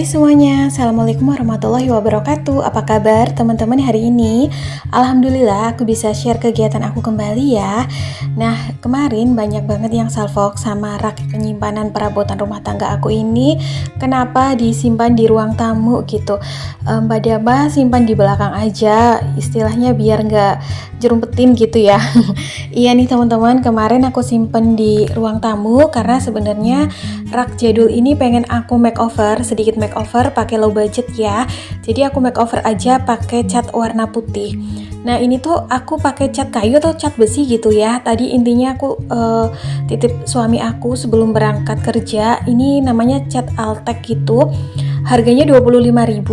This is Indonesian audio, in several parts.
Hai semuanya, Assalamualaikum warahmatullahi wabarakatuh. Apa kabar teman-teman hari ini? Alhamdulillah aku bisa share kegiatan aku kembali ya. Nah, kemarin banyak banget yang salvok sama rak penyimpanan perabotan rumah tangga aku ini. Kenapa disimpan di ruang tamu gitu? Mbak Daba simpan di belakang aja, istilahnya biar nggak jerumpetin gitu ya. Iya nih teman-teman, kemarin aku simpen di ruang tamu karena sebenarnya rak jadul ini pengen aku makeover, sedikit makeover pakai low budget ya. Jadi aku makeover aja pakai cat warna putih. Nah ini tuh aku pakai cat kayu atau cat besi gitu ya. Tadi intinya aku titip suami aku sebelum berangkat kerja. Ini namanya cat Altek gitu. Harganya 25.000.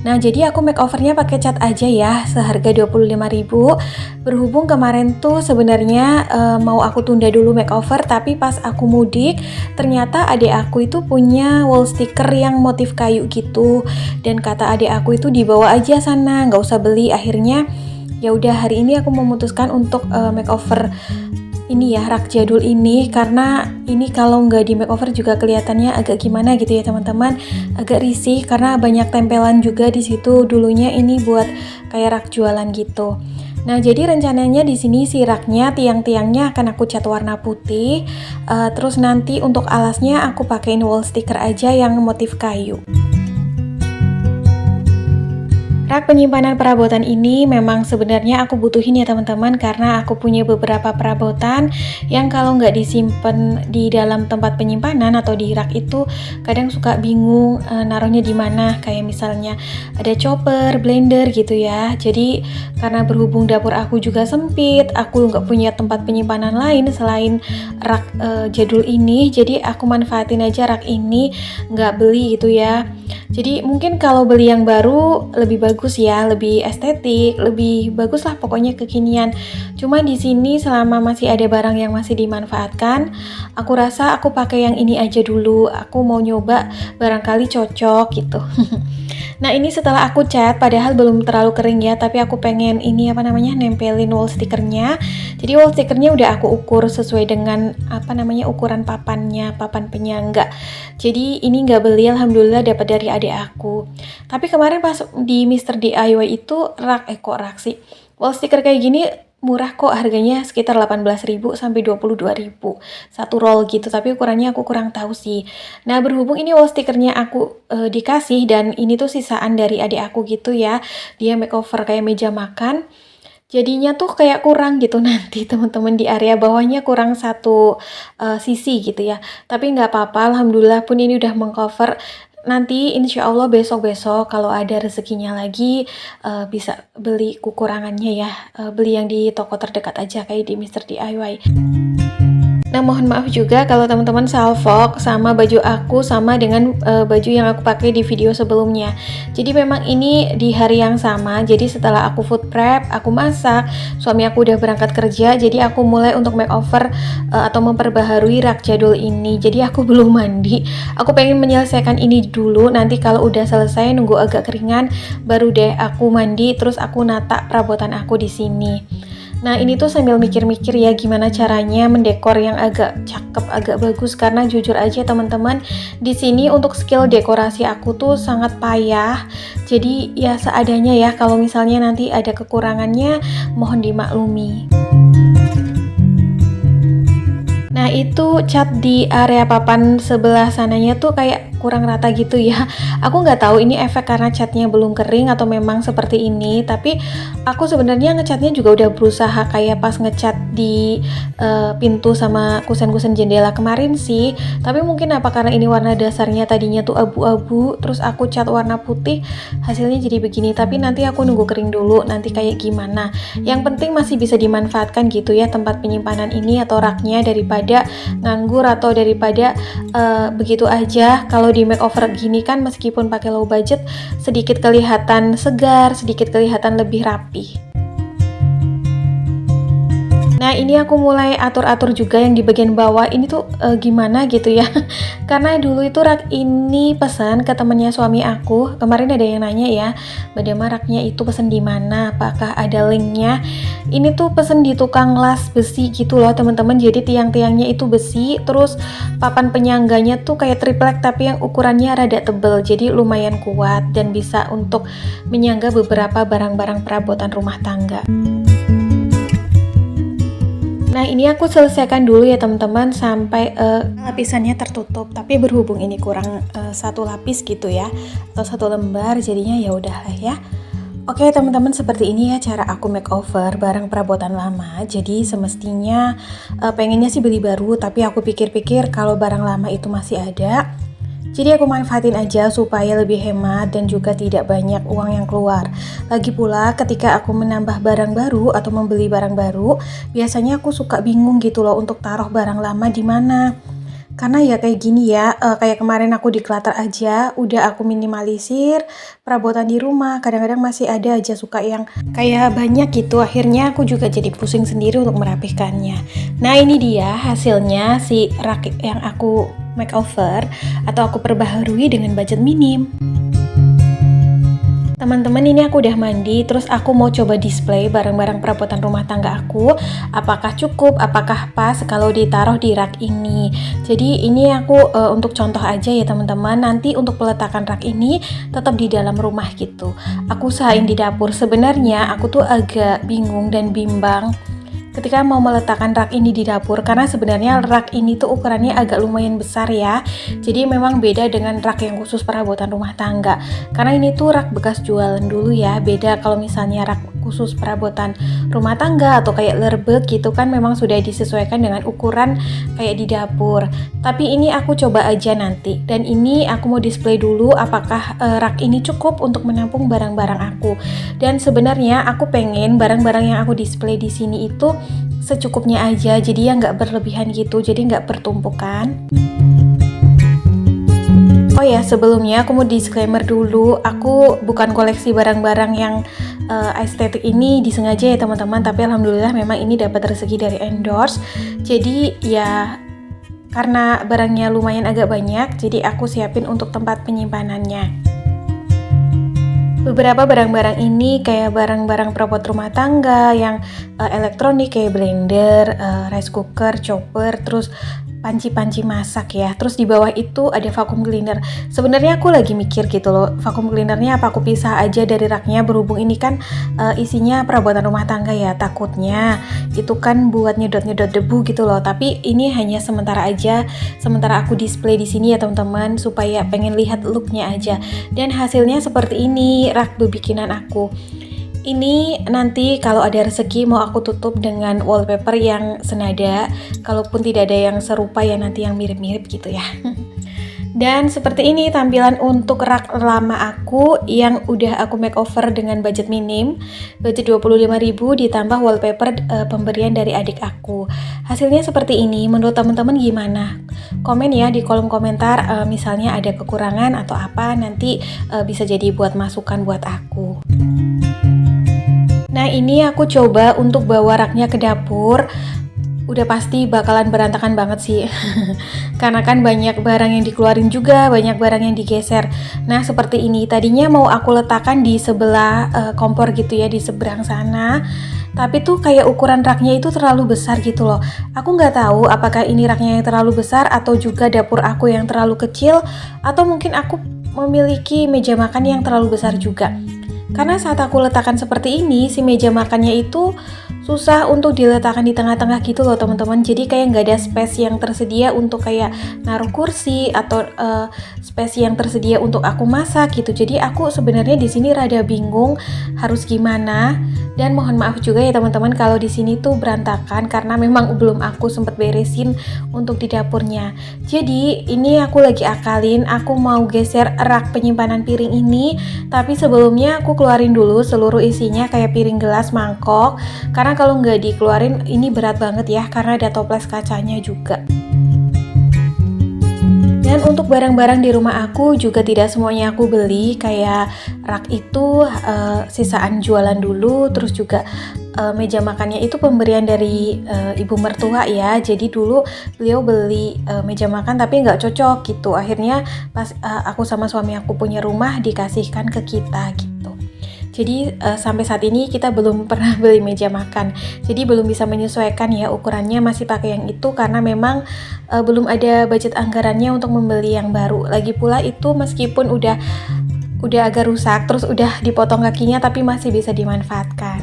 Nah, jadi aku makeovernya pakai cat aja ya, seharga 25.000. Berhubung kemarin tuh sebenarnya mau aku tunda dulu makeover, tapi pas aku mudik, ternyata adik aku itu punya wall sticker yang motif kayu gitu. Dan kata adik aku itu dibawa aja sana, nggak usah beli. Akhirnya ya udah hari ini aku memutuskan untuk makeover ini ya, rak jadul ini, karena ini kalau nggak di makeover juga kelihatannya agak gimana gitu ya teman-teman, agak risih karena banyak tempelan juga di situ. Dulunya ini buat kayak rak jualan gitu. Nah jadi rencananya di sini si raknya, tiang-tiangnya akan aku cat warna putih, terus nanti untuk alasnya aku pakein wall sticker aja yang motif kayu. Rak penyimpanan perabotan ini memang sebenarnya aku butuhin ya teman-teman, karena aku punya beberapa perabotan yang kalau nggak disimpan di dalam tempat penyimpanan atau di rak itu kadang suka bingung naruhnya di mana. Kayak misalnya ada chopper, blender gitu ya. Jadi karena berhubung dapur aku juga sempit, aku nggak punya tempat penyimpanan lain selain rak jadul ini. Jadi aku manfaatin aja rak ini, nggak beli gitu ya. Jadi mungkin kalau beli yang baru lebih bagus ya, lebih estetik, lebih bagus lah pokoknya kekinian. Cuma di sini selama masih ada barang yang masih dimanfaatkan, aku rasa aku pakai yang ini aja dulu. Aku mau nyoba barangkali cocok gitu. Nah ini setelah aku cat, padahal belum terlalu kering ya, tapi aku pengen ini nempelin wall stickernya. Jadi wall stickernya udah aku ukur sesuai dengan ukuran papannya, papan penyangga. Jadi ini nggak beli, alhamdulillah dapat dari adik aku. Tapi kemarin pas di Mr. DIY itu wall sticker kayak gini murah kok, harganya sekitar 18.000 sampai 22.000 satu roll gitu, tapi ukurannya aku kurang tahu sih. Nah berhubung ini wall stickernya aku dikasih dan ini tuh sisaan dari adik aku gitu ya, dia makeover kayak meja makan, jadinya tuh kayak kurang gitu nanti teman-teman, di area bawahnya kurang satu sisi gitu ya. Tapi nggak apa-apa, alhamdulillah pun ini udah mengcover. Nanti insya Allah besok-besok kalau ada rezekinya lagi bisa beli kekurangannya ya, beli yang di toko terdekat aja kayak di Mr. DIY. Nah mohon maaf juga kalau teman-teman salvok sama baju aku sama dengan baju yang aku pakai di video sebelumnya. Jadi memang ini di hari yang sama. Jadi setelah aku food prep, aku masak, suami aku udah berangkat kerja, jadi aku mulai untuk makeover atau memperbaharui rak jadul ini. Jadi aku belum mandi. Aku pengen menyelesaikan ini dulu. Nanti kalau udah selesai nunggu agak keringan, baru deh aku mandi. Terus aku nata perabotan aku di sini. Nah ini tuh sambil mikir-mikir ya gimana caranya mendekor yang agak cakep, agak bagus, karena jujur aja teman-teman, di sini untuk skill dekorasi aku tuh sangat payah. Jadi ya seadanya ya, kalau misalnya nanti ada kekurangannya mohon dimaklumi. Nah itu cat di area papan sebelah sananya tuh kayak kurang rata gitu ya. Aku nggak tahu ini efek karena catnya belum kering atau memang seperti ini. Tapi aku sebenarnya ngecatnya juga udah berusaha kayak pas ngecat di pintu sama kusen-kusen jendela kemarin sih. Tapi mungkin apa karena ini warna dasarnya tadinya tuh abu-abu, terus aku cat warna putih, hasilnya jadi begini. Tapi nanti aku nunggu kering dulu, nanti kayak gimana. Yang penting masih bisa dimanfaatkan gitu ya tempat penyimpanan ini atau raknya, daripada nganggur atau daripada begitu aja. Kalau di makeover gini kan meskipun pakai low budget, sedikit kelihatan segar, sedikit kelihatan lebih rapi. Nah ini aku mulai atur-atur juga yang di bagian bawah ini tuh gimana gitu ya. Karena dulu itu rak ini pesan ke temennya suami aku. Kemarin ada yang nanya ya, Mbak Dama raknya itu pesen di mana? Apakah ada linknya? Ini tuh pesen di tukang las besi gitu loh teman-teman. Jadi tiang-tiangnya itu besi, terus papan penyangganya tuh kayak triplek tapi yang ukurannya rada tebel. Jadi lumayan kuat dan bisa untuk menyangga beberapa barang-barang perabotan rumah tangga. Nah ini aku selesaikan dulu ya teman-teman sampai lapisannya tertutup, tapi berhubung ini kurang satu lapis gitu ya atau satu lembar, jadinya ya udahlah ya. Oke teman-teman, seperti ini ya cara aku makeover barang perabotan lama. Jadi semestinya pengennya sih beli baru, tapi aku pikir-pikir kalau barang lama itu masih ada, jadi aku manfaatin aja supaya lebih hemat dan juga tidak banyak uang yang keluar. Lagi pula ketika aku menambah barang baru atau membeli barang baru, biasanya aku suka bingung gitu loh untuk taruh barang lama di mana. Karena ya kayak gini ya, kayak kemarin aku di clutter aja, udah aku minimalisir perabotan di rumah. Kadang-kadang masih ada aja suka yang kayak banyak gitu. Akhirnya aku juga jadi pusing sendiri untuk merapihkannya. Nah ini dia hasilnya si rak yang aku makeover atau aku perbaharui dengan budget minim. Teman-teman, ini aku udah mandi, terus aku mau coba display barang-barang perabotan rumah tangga aku. Apakah cukup, apakah pas kalau ditaruh di rak ini. Jadi ini aku untuk contoh aja ya teman-teman. Nanti untuk peletakan rak ini tetap di dalam rumah gitu. Aku usahain di dapur. Sebenarnya aku tuh agak bingung dan bimbang ketika mau meletakkan rak ini di dapur, karena sebenarnya rak ini tuh ukurannya agak lumayan besar ya. Jadi memang beda dengan rak yang khusus perabotan rumah tangga. Karena ini tuh rak bekas jualan dulu ya. Beda kalau misalnya rak khusus perabotan rumah tangga atau kayak lerbek gitu kan memang sudah disesuaikan dengan ukuran kayak di dapur. Tapi ini aku coba aja nanti. Dan ini aku mau display dulu apakah rak ini cukup untuk menampung barang-barang aku. Dan sebenarnya aku pengen barang-barang yang aku display di sini itu secukupnya aja, jadi ya nggak berlebihan gitu, jadi nggak bertumpukan. Oh ya, sebelumnya aku mau disclaimer dulu, aku bukan koleksi barang-barang yang estetik ini disengaja ya teman-teman, tapi alhamdulillah memang ini dapat rezeki dari endorse. Jadi ya karena barangnya lumayan agak banyak, jadi aku siapin untuk tempat penyimpanannya. Beberapa barang-barang ini kayak barang-barang perabot rumah tangga yang elektronik kayak blender, rice cooker, chopper, terus panci-panci masak ya. Terus di bawah itu ada vacuum cleaner. Sebenarnya aku lagi mikir gitu loh, vacuum cleanernya apa aku pisah aja dari raknya, berhubung ini kan isinya perabotan rumah tangga ya. Takutnya itu kan buat nyedot-nyedot debu gitu loh. Tapi ini hanya sementara aja, sementara aku display di sini ya teman-teman, supaya pengen lihat looknya aja. Dan hasilnya seperti ini rak bebikinan aku. Ini nanti kalau ada rezeki mau aku tutup dengan wallpaper yang senada. Kalaupun tidak ada yang serupa ya nanti yang mirip-mirip gitu ya. Dan seperti ini tampilan untuk rak lama aku yang udah aku makeover dengan budget minim. Budget 25.000 ditambah wallpaper pemberian dari adik aku. Hasilnya seperti ini. Menurut teman-teman gimana? Komen ya di kolom komentar, misalnya ada kekurangan atau apa, nanti bisa jadi buat masukan buat aku. Nah ini aku coba untuk bawa raknya ke dapur. Udah pasti bakalan berantakan banget sih. Karena kan banyak barang yang dikeluarin juga, banyak barang yang digeser. Nah seperti ini, tadinya mau aku letakkan di sebelah kompor gitu ya, di seberang sana. Tapi tuh kayak ukuran raknya itu terlalu besar gitu loh. Aku nggak tahu apakah ini raknya yang terlalu besar atau juga dapur aku yang terlalu kecil, atau mungkin aku memiliki meja makan yang terlalu besar juga. Karena saat aku letakkan seperti ini, si meja makannya itu susah untuk diletakkan di tengah-tengah gitu loh teman-teman. Jadi kayak nggak ada space yang tersedia untuk kayak naruh kursi atau space yang tersedia untuk aku masak gitu. Jadi aku sebenarnya di sini rada bingung harus gimana. Dan mohon maaf juga ya teman-teman kalau di sini tuh berantakan karena memang belum aku sempat beresin untuk di dapurnya. Jadi ini aku lagi akalin, aku mau geser rak penyimpanan piring ini. Tapi sebelumnya aku keluarin dulu seluruh isinya kayak piring, gelas, mangkok. Karena kalau nggak dikeluarin ini berat banget ya karena ada toples kacanya juga. Dan untuk barang-barang di rumah aku juga tidak semuanya aku beli, kayak rak itu sisaan jualan dulu, terus juga meja makannya itu pemberian dari ibu mertua ya. Jadi dulu beliau beli meja makan tapi nggak cocok gitu. Akhirnya pas aku sama suami aku punya rumah dikasihkan ke kita gitu. Jadi sampai saat ini kita belum pernah beli meja makan. Jadi belum bisa menyesuaikan ya ukurannya, masih pakai yang itu karena memang belum ada budget anggarannya untuk membeli yang baru. Lagi pula itu meskipun udah agak rusak, terus udah dipotong kakinya tapi masih bisa dimanfaatkan.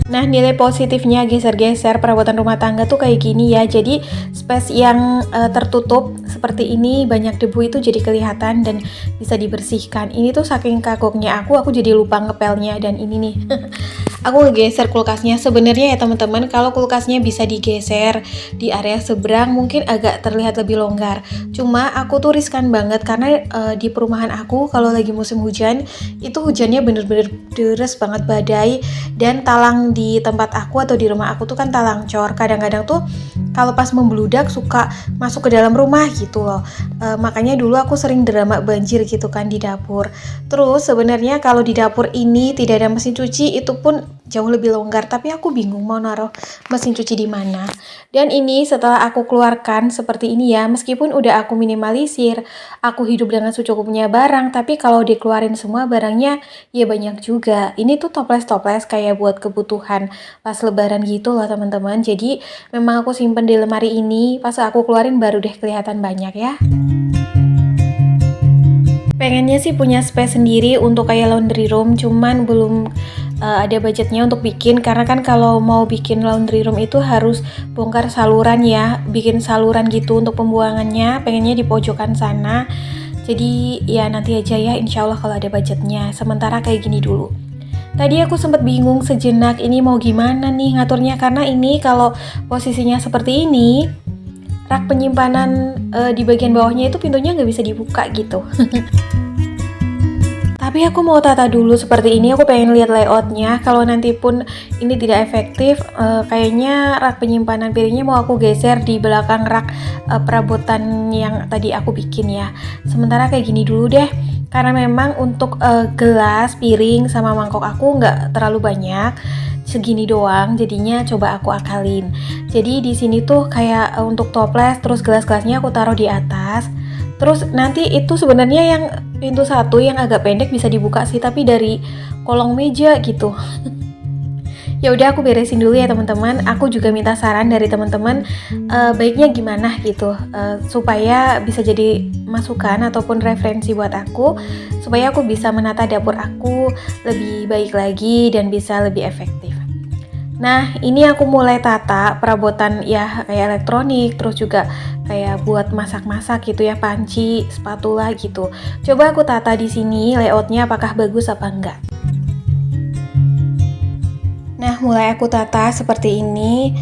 Nah, nilai positifnya geser-geser perabotan rumah tangga tuh kayak gini ya. Jadi space yang tertutup seperti ini, banyak debu itu jadi kelihatan dan bisa dibersihkan. Ini tuh saking kagoknya aku jadi lupa ngepelnya. Dan ini nih aku ngegeser kulkasnya. Sebenarnya ya teman-teman, kalau kulkasnya bisa digeser di area seberang mungkin agak terlihat lebih longgar. Cuma aku tuh riskan banget karena di perumahan aku kalau lagi musim hujan itu hujannya bener-bener deres banget, badai. Dan talang di tempat aku atau di rumah aku tuh kan talang cor. Kadang-kadang tuh kalau pas membludak suka masuk ke dalam rumah gitu loh. Makanya dulu aku sering drama banjir gitu kan di dapur. Terus sebenarnya kalau di dapur ini tidak ada mesin cuci, itu pun jauh lebih longgar, tapi aku bingung mau naruh mesin cuci di mana. Dan ini setelah aku keluarkan seperti ini ya, meskipun udah aku minimalisir, aku hidup dengan secukupnya barang, tapi kalau dikeluarin semua barangnya ya banyak juga. Ini tuh toples-toples kayak buat kebutuhan pas lebaran gitu loh teman-teman. Jadi memang aku simpen di lemari ini, pas aku keluarin baru deh kelihatan banyak ya. Pengennya sih punya space sendiri untuk kayak laundry room, cuman belum ada budgetnya untuk bikin, karena kan kalau mau bikin laundry room itu harus bongkar saluran ya, bikin saluran gitu untuk pembuangannya, pengennya di pojokan sana. Jadi ya nanti aja ya, insya Allah kalau ada budgetnya. Sementara kayak gini dulu. Tadi aku sempat bingung sejenak ini mau gimana nih ngaturnya, karena ini kalau posisinya seperti ini, rak penyimpanan di bagian bawahnya itu pintunya nggak bisa dibuka gitu. Tapi aku mau tata dulu seperti ini, aku pengen lihat layoutnya. Kalau nanti pun ini tidak efektif, kayaknya rak penyimpanan piringnya mau aku geser di belakang rak perabotan yang tadi aku bikin ya. Sementara kayak gini dulu deh, karena memang untuk gelas, piring, sama mangkok aku nggak terlalu banyak, segini doang, jadinya coba aku akalin. Jadi di sini tuh kayak untuk toples, terus gelas-gelasnya aku taruh di atas. Terus nanti itu sebenarnya yang pintu satu yang agak pendek bisa dibuka sih, tapi dari kolong meja gitu. Ya udah aku beresin dulu ya teman-teman. Aku juga minta saran dari teman-teman baiknya gimana gitu, supaya bisa jadi masukan ataupun referensi buat aku, supaya aku bisa menata dapur aku lebih baik lagi dan bisa lebih efektif. Nah, ini aku mulai tata perabotan ya kayak elektronik, terus juga kayak buat masak-masak gitu ya, panci, spatula gitu. Coba aku tata di sini layoutnya apakah bagus apa enggak. Nah, mulai aku tata seperti ini.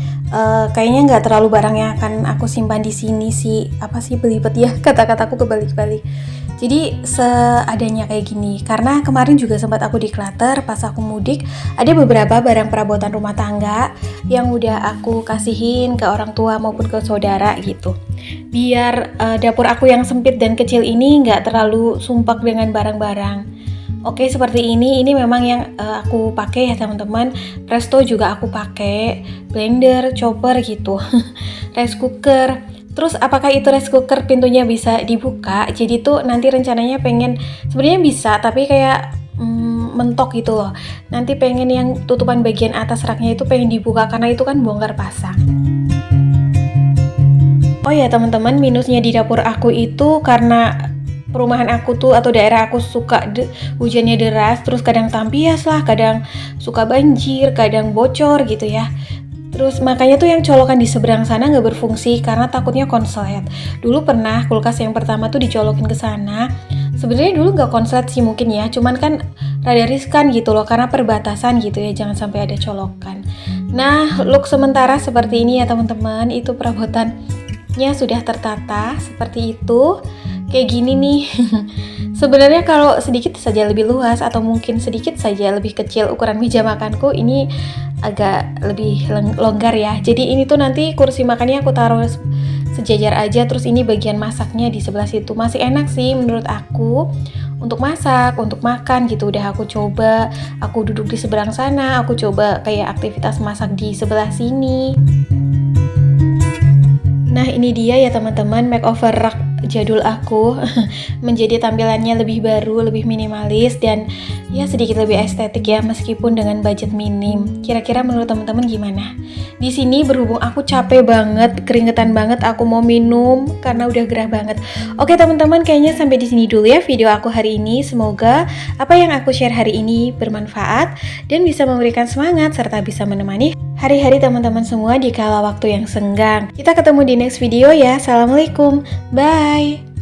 Kayaknya nggak terlalu barang yang akan aku simpan di sini sih. Apa sih belibet ya, kata-kataku kebalik-balik. Jadi seadanya kayak gini, karena kemarin juga sempat aku declutter pas aku mudik, ada beberapa barang perabotan rumah tangga yang udah aku kasihin ke orang tua maupun ke saudara gitu. Biar dapur aku yang sempit dan kecil ini nggak terlalu sumpek dengan barang-barang. Oke, seperti ini memang yang aku pakai ya teman-teman. Presto juga aku pakai, blender, chopper gitu, rice cooker. Terus apakah itu rice cooker pintunya bisa dibuka? Jadi tuh nanti rencananya pengen, sebenarnya bisa tapi kayak mentok gitu loh. Nanti pengen yang tutupan bagian atas raknya itu pengen dibuka karena itu kan bongkar pasang. Oh ya teman-teman, minusnya di dapur aku itu karena perumahan aku tuh atau daerah aku suka hujannya deras, terus kadang tampias lah, kadang suka banjir, kadang bocor gitu ya. Terus makanya tuh yang colokan di seberang sana nggak berfungsi karena takutnya konslet. Dulu pernah kulkas yang pertama tuh dicolokin ke sana. Sebenarnya dulu nggak konslet sih mungkin ya, cuman kan rada riskan gitu loh karena perbatasan gitu ya, jangan sampai ada colokan. Nah, look sementara seperti ini ya teman-teman, itu perabotannya sudah tertata seperti itu. Kayak gini nih. Sebenarnya kalau sedikit saja lebih luas atau mungkin sedikit saja lebih kecil ukuran meja makanku, ini agak lebih longgar ya. Jadi ini tuh nanti kursi makannya aku taruh sejajar aja. Terus ini bagian masaknya di sebelah situ. Masih enak sih menurut aku untuk masak, untuk makan gitu. Udah aku coba, aku duduk di seberang sana, aku coba kayak aktivitas masak di sebelah sini. Nah ini dia ya teman-teman, makeover rak jadul aku menjadi tampilannya lebih baru, lebih minimalis, dan ya sedikit lebih estetik ya, meskipun dengan budget minim. Kira-kira menurut teman-teman gimana? Di sini berhubung aku capek banget, keringetan banget, aku mau minum karena udah gerah banget. Oke teman-teman, kayaknya sampai di sini dulu ya video aku hari ini. Semoga apa yang aku share hari ini bermanfaat dan bisa memberikan semangat serta bisa menemani hari-hari teman-teman semua di kala waktu yang senggang. Kita ketemu di next video ya. Assalamualaikum. Bye.